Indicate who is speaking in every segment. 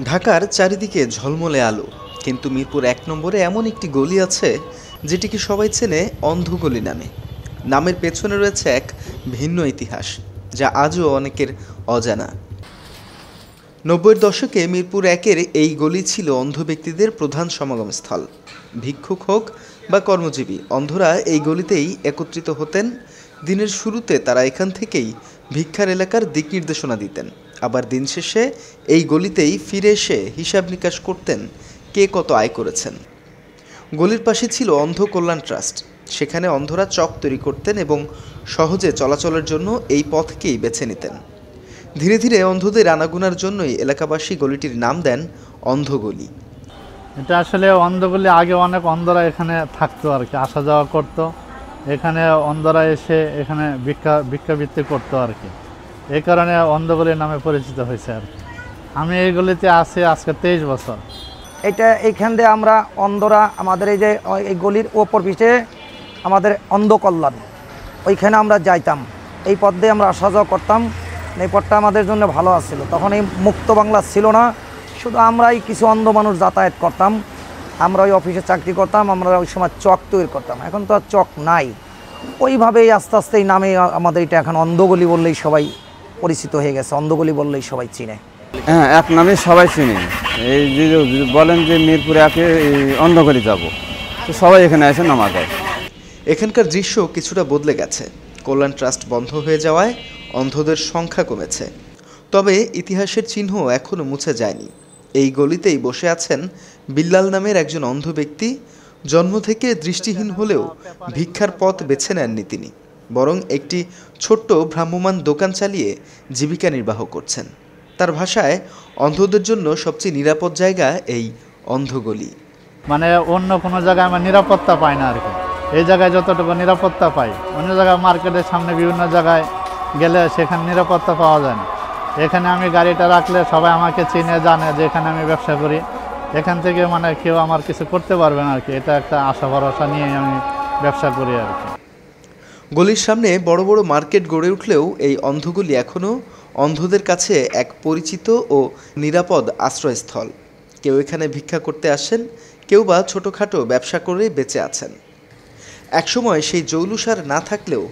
Speaker 1: ঢাকার চারিদিকে ঝলমলে আলো, কিন্তু মিরপুর ১ নম্বরে এমন একটি গলি আছে যেটিকে সবাই চেনে অন্ধগলি নামে। নামের পেছনে রয়েছে এক ভিন্ন ইতিহাস, যা আজও অনেকের অজানা। ৯০-এর দশকে মিরপুর ১-এর এই গলি ছিল অন্ধ ব্যক্তিদের প্রধান সমাগমস্থল। ভিক্ষুক হোক বা কর্মজীবী, অন্ধরা এই গলিতেই একত্রিত হতেন। দিনের শুরুতে তারা এখান থেকেই ভিক্ষার এলাকার দিক নির্দেশনা দিতেন, আবার দিন শেষে এই গলিতেই ফিরে এসে হিসাব নিকাশ করতেন কে কত আয় করেছেন। গলির পাশে ছিল অন্ধ কল্যাণ ট্রাস্ট। সেখানে অন্ধরা চক তৈরি করতেন এবং সহজে চলাচলের জন্য এই পথকেই বেছে নিতেন। ধীরে ধীরে অন্ধদের আনাগোনার জন্যই এলাকাবাসী গলিটির নাম দেন অন্ধগলি।
Speaker 2: এটা আসলে অন্ধগলি, আগে অনেক অন্ধরা এখানে থাকতো আর কি, আসা যাওয়া করতো। এখানে অন্ধরা এসে এখানে ভিক্ষাবৃত্তি করতো আর কি। এই কারণে অন্ধগলির নামে পরিচিত হয়েছে আর কি। আমি এই গলিতে আছি আজকে 23 বছর।
Speaker 3: এইখান দিয়ে আমরা অন্ধরা আমাদের এই গলির ওপর পিঠে আমাদের অন্ধ কল্যাণ, ওইখানে আমরা যাইতাম। এই পথ দিয়ে আমরা আসা যাওয়া করতাম। এই পথটা আমাদের জন্য ভালো আসছিল। তখন এই মুক্ত বাংলা ছিল না, শুধু আমরাই কিছু অন্ধ মানুষ যাতায়াত করতাম। আমরা ওই অফিসে চাকরি করতাম, আমরা ওই সময় চক তৈরি করতাম। এখন তো আর চক নাই। ওইভাবেই আস্তে আস্তে এই নামে আমাদের এটা এখন অন্ধগলি বললেই সবাই পরিচিত হয়ে গেছে, অন্ধগলি বললেই সবাই চিনে।
Speaker 4: হ্যাঁ, এক নামে সবাই চিনে। এই যে বলেন যে মিরপুরে একে অন্ধগলি যাব, তো সবাই এখানে এসে নামাজ পড়ে।
Speaker 1: এখানকার দৃশ্য কিছুটা বদলে গেছে। কল্যাণ ট্রাস্ট বন্ধ হয়ে যাওয়ায় অন্ধদের সংখ্যা কমেছে, তবে ইতিহাসের চিহ্ন এখনও মুছে যায়নি। এই গলিতেই বসে আছেন বিল্লাল নামের একজন অন্ধ ব্যক্তি। জন্ম থেকে দৃষ্টিহীন হলেও ভিক্ষার পথ বেছে নেননি তিনি, বরং একটি ছোট্ট ভ্রাম্যমাণ দোকান চালিয়ে জীবিকা নির্বাহ করছেন। তার ভাষায়, অন্ধদের জন্য সবচেয়ে নিরাপদ জায়গা এই অন্ধগলি।
Speaker 2: মানে অন্য কোনো জায়গায় আমরা নিরাপত্তা পাই না আর কি। এই জায়গায় যতটুকু নিরাপত্তা পাই, অন্য জায়গায় মার্কেটের সামনে বিভিন্ন জায়গায় গেলে সেখানে নিরাপত্তা পাওয়া যায় না। এখানে আমি গাড়িটা রাখলে সবাই আমাকে চিনে, জানে যে এখানে আমি ব্যবসা করি। এখান থেকে মানে কেউ আমার কিছু করতে পারবে না আর কি। এটা একটা আশা ভরসা নিয়ে আমি ব্যবসা করি আর কি।
Speaker 1: গলির সামনে বড় বড় মার্কেট গড়ে উঠলেও এই অন্ধগলি এখনও অন্ধদের কাছে এক পরিচিত ও নিরাপদ আশ্রয়স্থল। কেউ এখানে ভিক্ষা করতে আসেন, কেউ বা ছোটোখাটো ব্যবসা করে বেঁচে আছেন। একসময় সেই জৌলুসার না থাকলেও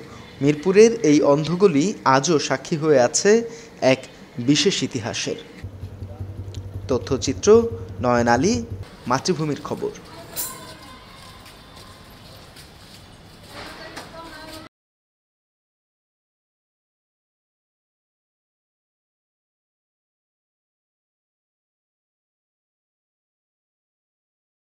Speaker 1: মিরপুরের এই অন্ধগলি আজও সাক্ষী হয়ে আছে এক বিশেষ ইতিহাসের। তথ্যচিত্র নয়ন আলী, মাতৃভূমির খবর।